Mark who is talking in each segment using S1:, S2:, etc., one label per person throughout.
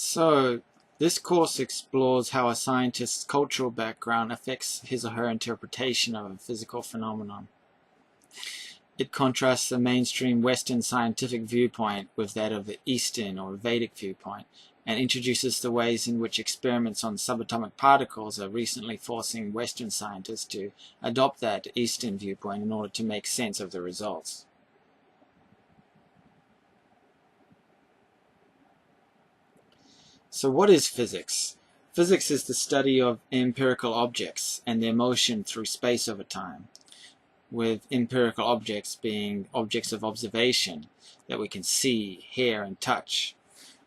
S1: So, this course explores how a scientist's cultural background affects his or her interpretation of a physical phenomenon. It contrasts the mainstream Western scientific viewpoint with that of the Eastern or Vedic viewpoint, and introduces the ways in which experiments on subatomic particles are recently forcing Western scientists to adopt that Eastern viewpoint in order to make sense of the results. So what is physics? Physics is the study of empirical objects and their motion through space over time, with empirical objects being objects of observation that we can see, hear, and touch.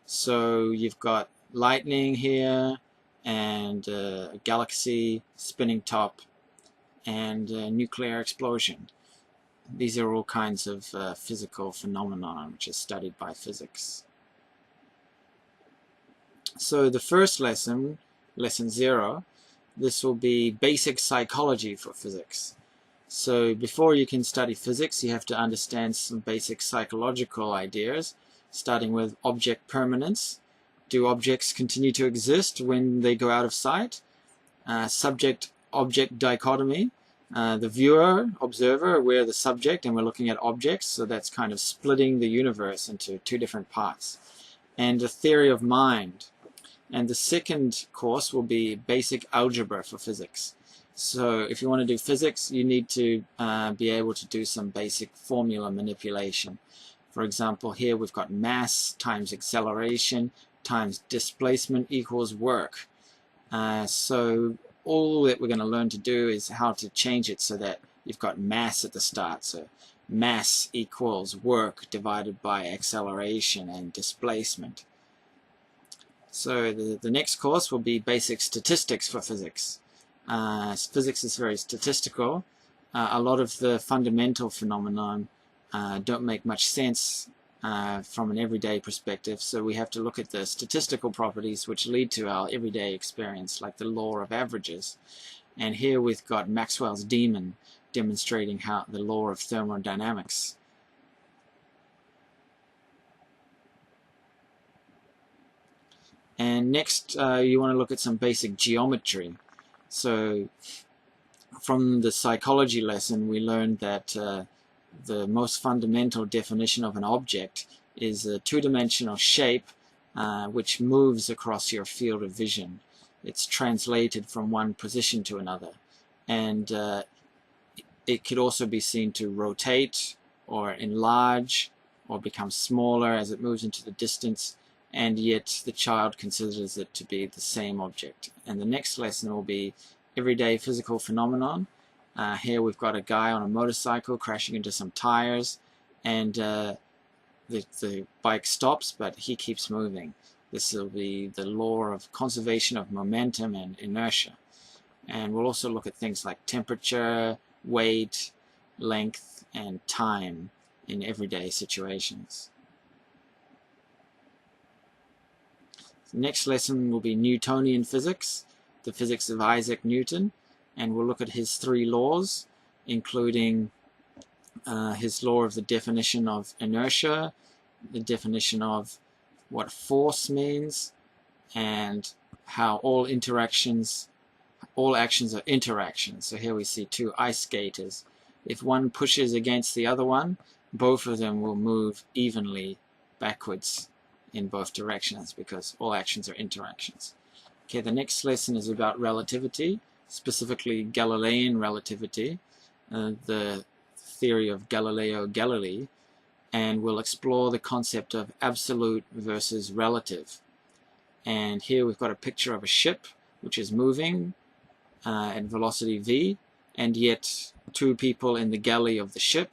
S1: So you've got lightning here, and a galaxy, spinning top, and a nuclear explosion. These are all kinds of physical phenomena which are studied by physics. So the first lesson, lesson 0, this will be basic psychology for physics. So before you can study physics, you have to understand some basic psychological ideas, starting with object permanence. Do objects continue to exist when they go out of sight? Subject-object dichotomy. The viewer, observer, we're the subject and we're looking at objects, so that's kind of splitting the universe into two different parts. And the theory of mind. And the second course will be basic algebra for physics. So if you want to do physics, you need to be able to do some basic formula manipulation. For example, here we've got mass times acceleration times displacement equals work. So all that we're going to learn to do is how to change it so that you've got mass at the start. So mass equals work divided by acceleration and displacement. So the next course will be basic statistics for physics. Physics is very statistical. A lot of the fundamental phenomenon don't make much sense from an everyday perspective, so we have to look at the statistical properties which lead to our everyday experience, like the law of averages. And here we've got Maxwell's demon demonstrating how the law of thermodynamics. And next you want to look at some basic geometry. So from the psychology lesson we learned that the most fundamental definition of an object is a two-dimensional shape which moves across your field of vision. It's translated from one position to another, and it could also be seen to rotate or enlarge or become smaller as it moves into the distance, and yet the child considers it to be the same object. And the next lesson will be everyday physical phenomenon. Here we've got a guy on a motorcycle crashing into some tires, and the bike stops, but he keeps moving. This will be the law of conservation of momentum and inertia. And we'll also look at things like temperature, weight, length, and time in everyday situations. The next lesson will be Newtonian physics, the physics of Isaac Newton, and we'll look at his 3 laws, including his law of the definition of inertia, the definition of what force means, and how all actions are interactions. So here we see 2 ice skaters. If one pushes against the other one, both of them will move evenly backwards in both directions, because all actions are interactions. Okay, the next lesson is about relativity, specifically Galilean relativity, the theory of Galileo Galilei, and we'll explore the concept of absolute versus relative. And here we've got a picture of a ship which is moving at velocity v, and yet 2 people in the galley of the ship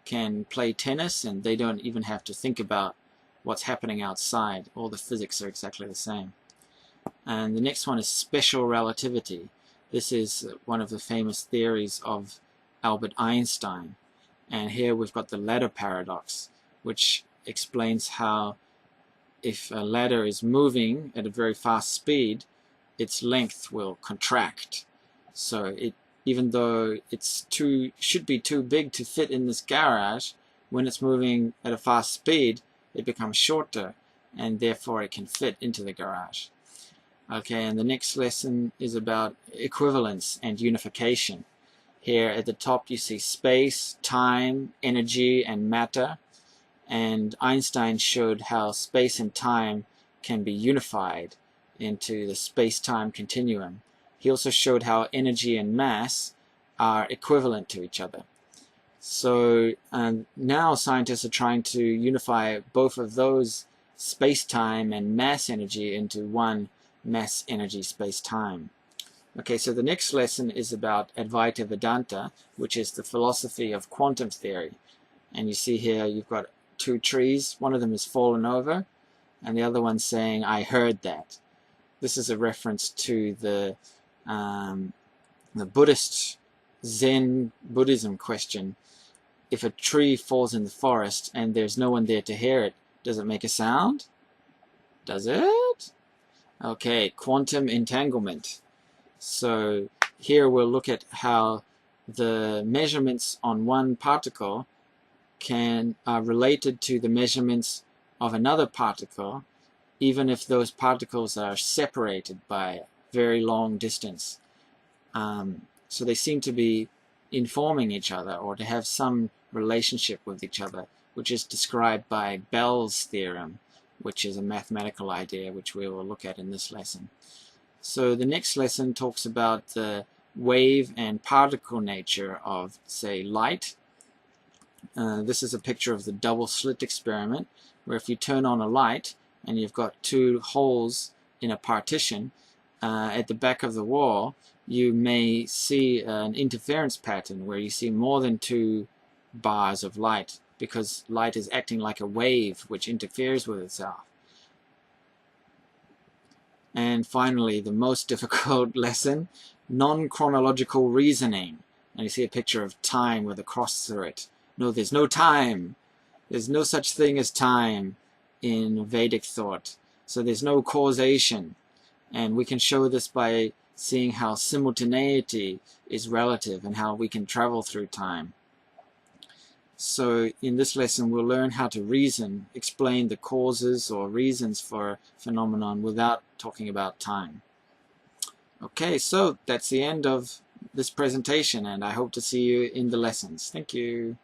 S1: can play tennis, and they don't even have to think about what's happening outside. All the physics are exactly the same. And the next one is special relativity. This is one of the famous theories of Albert Einstein. And here we've got the ladder paradox, which explains how if a ladder is moving at a very fast speed, its length will contract. So even though it should be too big to fit in this garage, when it's moving at a fast speed, it becomes shorter. and therefore it can fit into the garage. Okay, and the next lesson is about equivalence and unification. Here at the top you see space, time, energy, and matter, and Einstein showed how space and time can be unified into the space-time continuum. He also showed how energy and mass are equivalent to each other. So now scientists are trying to unify both of those space-time and mass energy into one mass energy space-time. Okay, so the next lesson is about Advaita Vedanta, which is the philosophy of quantum theory. And you see here you've got two trees. One of them has fallen over, and the other one's saying, "I heard that." This is a reference to the Buddhist Zen Buddhism question. If a tree falls in the forest and there's no one there to hear it, does it make a sound? Does it? Okay, quantum entanglement. So here we'll look at how the measurements on one particle are related to the measurements of another particle, even if those particles are separated by a very long distance. So they seem to be informing each other, or to have some relationship with each other, which is described by Bell's theorem, which is a mathematical idea which we will look at in this lesson. So the next lesson talks about the wave and particle nature of, say, light. This is a picture of the double slit experiment, where if you turn on a light and you've got two holes in a partition at the back of the wall, you may see an interference pattern where you see more than two bars of light, because light is acting like a wave which interferes with itself. And finally, the most difficult lesson, non-chronological reasoning. And you see a picture of time with a cross through it. No, there's no time. There's no such thing as time in Vedic thought. So there's no causation. And we can show this by seeing how simultaneity is relative and how we can travel through time. So in this lesson we'll learn how to reason, explain the causes or reasons for a phenomenon without talking about time. Okay, so that's the end of this presentation, and I hope to see you in the lessons. Thank you.